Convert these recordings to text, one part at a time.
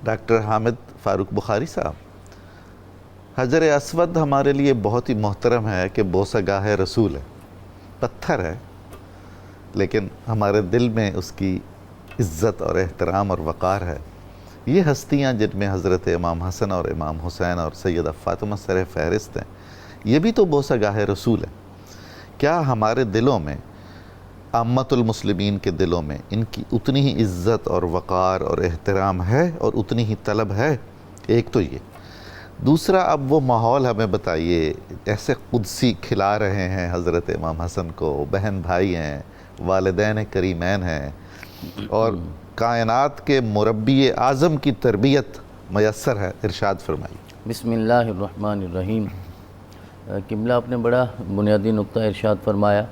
Doctor Hamid فاروق بخاری صاحب، حجر اسود ہمارے لیے بہت ہی محترم ہے کہ بوسہ گاہ رسول ہے، پتھر ہے، لیکن ہمارے دل میں اس کی عزت اور احترام اور وقار ہے۔ یہ ہستیاں جن میں حضرت امام حسن اور امام حسین اور سیدہ فاطمہ سر فہرست ہیں، یہ بھی تو بوسہ گاہ رسول ہے۔ کیا ہمارے دلوں میں، عامت المسلمین کے دلوں میں، ان کی اتنی ہی عزت اور وقار اور احترام ہے اور اتنی ہی طلب ہے؟ ایک تو یہ۔ دوسرا، اب وہ ماحول ہمیں بتائیے، ایسے قدسی کھلا رہے ہیں حضرت امام حسن کو، بہن بھائی ہیں، والدین کریمین ہیں، اور کائنات کے مربی اعظم کی تربیت میسر ہے۔ ارشاد فرمائی۔ بسم اللہ الرحمن الرحیم۔ قبلہ آپ نے بڑا بنیادی نقطہ ارشاد فرمایا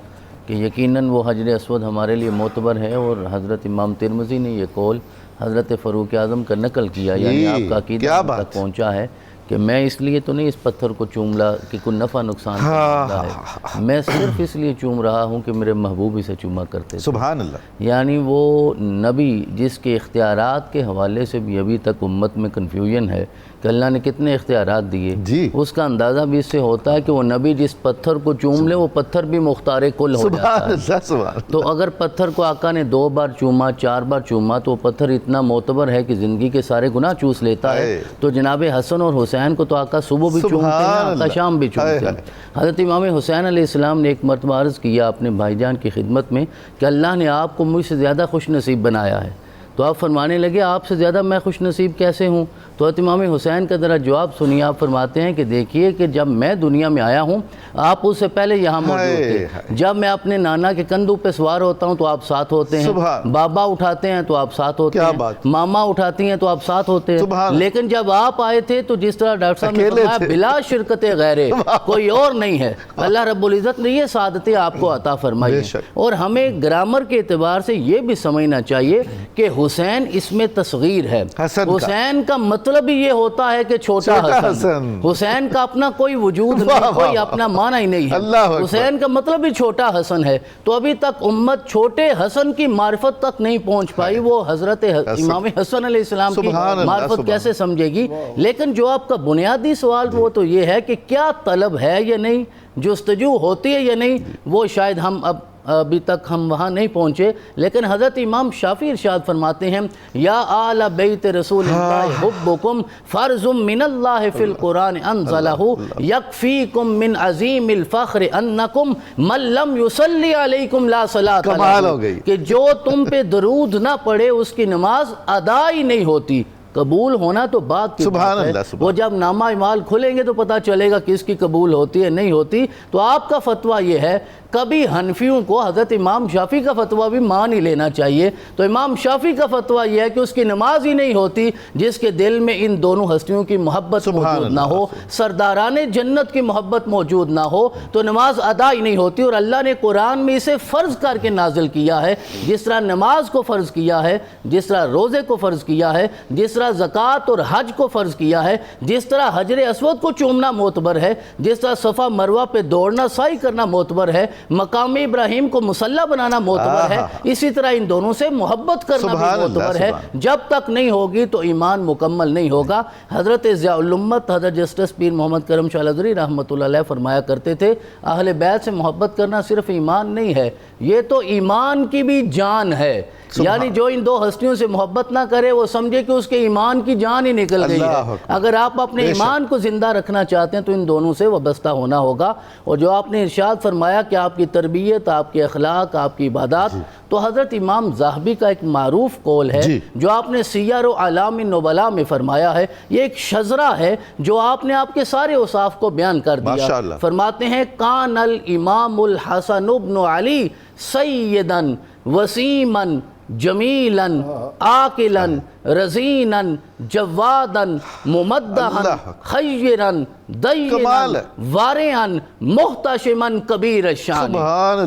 کہ یقیناً وہ حجر اسود ہمارے لیے معتبر ہے، اور حضرت امام ترمذی نے یہ قول حضرت فاروق اعظم کا نقل کیا، یعنی آپ کا عقیدہ ہم تک پہنچا ہے کہ میں اس لیے تو نہیں اس پتھر کو چوم رہا کہ کوئی نفع نقصان کا معاملہ ہے، میں صرف اس لیے چوم رہا ہوں کہ میرے محبوب اسے چوما کرتے تھے۔ سبحان اللہ۔ یعنی وہ نبی جس کے اختیارات کے حوالے سے بھی ابھی تک امت میں کنفیوژن ہے کہ اللہ نے کتنے اختیارات دیے، اس کا اندازہ بھی اس سے ہوتا ہے کہ وہ نبی جس پتھر کو چوم لے وہ پتھر بھی مختار کل ہو جاتا ہے۔ تو اگر پتھر کو آقا نے 2 بار چوما، 4 بار چوما، تو وہ پتھر اتنا معتبر ہے کہ زندگی کے سارے گناہ چوس لیتا ہے۔ تو جناب حسن اور حسین کو تو آقا صبح بھی چومتے ہیں، آقا شام بھی چومتے ہیں۔ حضرت امام حسین علیہ السلام نے ایک مرتبہ عرض کیا اپنے بھائی جان کی خدمت میں کہ اللہ نے آپ کو مجھ سے زیادہ خوش نصیب بنایا ہے۔ تو آپ فرمانے لگے آپ سے زیادہ میں خوش نصیب کیسے ہوں؟ تو حضرت امام حسین کا ذرا جواب سنیے۔ آپ فرماتے ہیں کہ دیکھیے کہ جب میں دنیا میں آیا ہوں آپ اس سے پہلے یہاں موجود تھے، جب میں اپنے نانا کے کندھوں پہ سوار ہوتا ہوں تو آپ ساتھ ہوتے ہیں، بابا اٹھاتے ہیں تو آپ ساتھ ہوتے ہیں، ماما اٹھاتی ہیں تو آپ ساتھ ہوتے ہیں، لیکن جب آپ آئے تھے تو جس طرح ڈاکٹر صاحب نے فرمایا بلا شرکت غیرے، کوئی اور نہیں ہے، اللہ رب العزت نے یہ سعادتیں آپ کو عطا فرمائی ہیں۔ اور ہمیں گرامر کے اعتبار سے یہ بھی سمجھنا چاہیے کہ حسین اس میں تصغیر ہے۔ حسین کا مطلب ہی یہ ہوتا ہے کہ چھوٹا حسن۔ حسین کا اپنا کوئی وجود نہیں، کوئی اپنا معنی ہی نہیں ہے، حسین کا مطلب ہی چھوٹا حسن ہے۔ تو ابھی تک امت چھوٹے حسن کی معرفت تک نہیں پہنچ پائی، وہ حضرت امام حسن علیہ السلام کی معرفت کیسے سمجھے گی؟ لیکن جو آپ کا بنیادی سوال وہ تو یہ ہے کہ کیا طلب ہے یا نہیں، جستجو ہوتی ہے یا نہیں، وہ شاید ہم ابھی تک ہم وہاں نہیں پہنچے۔ لیکن حضرت امام شافعی ارشاد فرماتے ہیں یا آل بیت رسول اللہ حبکم فرض من اللہ فی القرآن انزلہ یکفیکم من عظیم الفخر انکم من لم یصلی علیکم لا صلاۃ لہ، کہ جو تم پہ درود نہ پڑھے اس کی نماز ادا ہی نہیں ہوتی۔ قبول ہونا تو بات کی بات ہے، وہ جب نامہ اعمال کھلیں گے تو پتہ چلے گا کس کی قبول ہوتی ہے نہیں ہوتی۔ تو آپ کا فتویٰ یہ ہے، کبھی حنفیوں کو حضرت امام شافعی کا فتویٰ بھی مان ہی لینا چاہیے۔ تو امام شافعی کا فتویٰ یہ ہے کہ اس کی نماز ہی نہیں ہوتی جس کے دل میں ان دونوں ہستیوں کی محبت موجود نہ ہو، سرداران جنت کی محبت موجود نہ ہو تو نماز ادا ہی نہیں ہوتی۔ اور اللہ نے قرآن میں اسے فرض کر کے نازل کیا ہے، جس طرح نماز کو فرض کیا ہے، جس طرح روزے کو فرض کیا ہے، جس طرح زکوٰۃ اور حج کو فرض کیا ہے، جس طرح حجر اسود کو چومنا معتبر ہے، جس طرح صفا مروہ پہ دوڑنا سعی کرنا معتبر ہے، مقام ابراہیم کو مصلی بنانا معتبر ہے، اسی طرح ان دونوں سے محبت کرنا بھی معتبر ہے۔ جب تک نہیں ہوگی تو ایمان مکمل نہیں ہوگا۔ حضرت ضیاء الامت حضرت جسٹس پیر محمد کرم شاہ الازہری رحمۃ اللہ علیہ فرمایا کرتے تھے اہل بیت سے محبت کرنا صرف ایمان نہیں ہے، یہ تو ایمان کی بھی جان ہے۔ یعنی جو ان دو ہستیوں سے محبت نہ کرے وہ سمجھے کہ اس کے ایمان کی جان ہی نکل گئی ہے۔ اگر آپ اپنے ایمان کو زندہ رکھنا چاہتے ہیں تو ان دونوں سے وابستہ ہونا ہوگا۔ اور جو آپ نے ارشاد فرمایا کہ آپ کی تربیت، آپ کے اخلاق، آپ کی عبادات، تو حضرت امام ذہبی کا ایک معروف قول ہے جو آپ نے سیر و اعلام النبلاء میں فرمایا ہے، یہ ایک شذرہ ہے جو آپ نے آپ کے سارے اوصاف کو بیان کر دیا۔ فرماتے ہیں کان الامام الحسن بن علی سیدن وسیمن جمیلاً عاقلاً رزیناً جواداً ممدحاً خیراً دینا وارعاً محتشماً کبیر الشان۔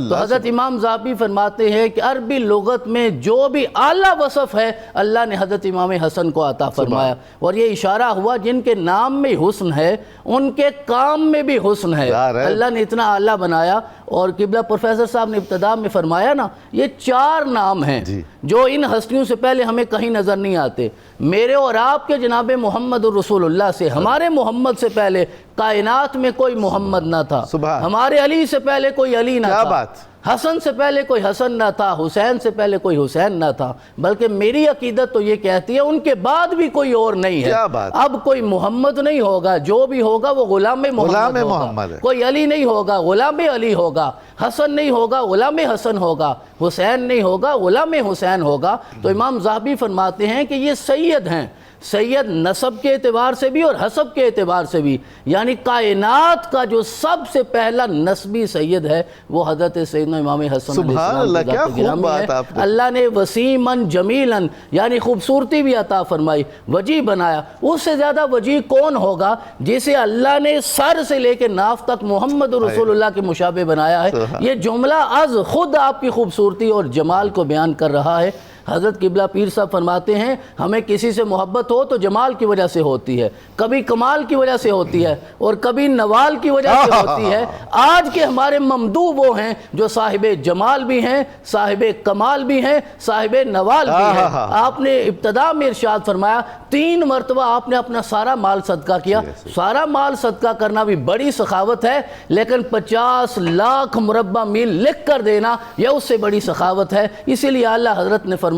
تو حضرت امام ذہبی فرماتے ہیں کہ عربی لغت میں جو بھی اعلیٰ وصف ہے اللہ نے حضرت امام حسن کو عطا فرمایا، اور یہ اشارہ ہوا جن کے نام میں حسن ہے ان کے کام میں بھی حسن ہے، اللہ نے اتنا اعلیٰ بنایا۔ اور قبلہ پروفیسر صاحب نے ابتدا میں فرمایا نا، یہ 4 نام ہیں جو ان ہستیوں سے پہلے ہمیں کہیں نظر نہیں آتے. میرے اور آپ کے جناب محمد الرسول اللہ سے، ہمارے محمد سے پہلے کائنات میں کوئی محمد نہ تھا. ہمارے علی سے پہلے کوئی علی نہ تھا. حسن سے پہلے کوئی حسن نہ تھا. حسین سے پہلے کوئی حسین نہ تھا. بلکہ میری عقیدت تو یہ کہتی ہے ان کے بعد بھی کوئی اور نہیں ہے. اب کوئی محمد نہیں ہوگا، جو بھی ہوگا وہ غلام محمد ہوگا. کوئی علی نہیں ہوگا، غلام علی ہوگا. حسن نہیں ہوگا، غلام حسن ہوگا. حسین نہیں ہوگا، غلام حسین ہوگا. تو امام ذہبی فرماتے ہیں کہ یہ سید ہیں، سید نسب کے اعتبار سے بھی اور حسب کے اعتبار سے بھی. یعنی کائنات کا جو سب سے پہلا نسبی سید ہے وہ حضرت سیدنا امام حسن علیہ السلام کی ذات گرامی ہے. اللہ نے وسیماً جمیلاً یعنی خوبصورتی بھی عطا فرمائی، وجیح بنایا. اس سے زیادہ وجیح کون ہوگا جسے اللہ نے سر سے لے کے ناف تک محمد رسول اللہ کے مشابہ بنایا ہے. یہ جملہ از خود آپ کی خوبصورتی اور جمال کو بیان کر رہا ہے. حضرت قبلہ پیر صاحب فرماتے ہیں ہمیں کسی سے محبت ہو تو جمال کی وجہ سے ہوتی ہے، کبھی کمال کی وجہ سے ہوتی ہے اور کبھی نوال کی وجہ سے ہوتی ہے. آج کے ہمارے ممدوح وہ ہیں جو صاحب جمال بھی ہیں، صاحب کمال بھی ہیں، صاحب نوال بھی ہیں. آپ نے ابتدا میں ارشاد فرمایا 3 مرتبہ آپ نے اپنا سارا مال صدقہ کیا. سارا مال صدقہ کرنا بھی بڑی سخاوت ہے، لیکن 50 لاکھ مربع میل لکھ کر دینا یہ اس سے بڑی سخاوت ہے. اسی لیے اللہ حضرت نے فرمایا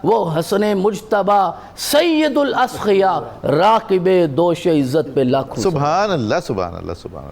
وہ حسن مجتبہ سید الاسخیاء راقب دوش عزت پہ لاکھوں. سبحان اللہ، سبحان اللہ، سبحان اللہ.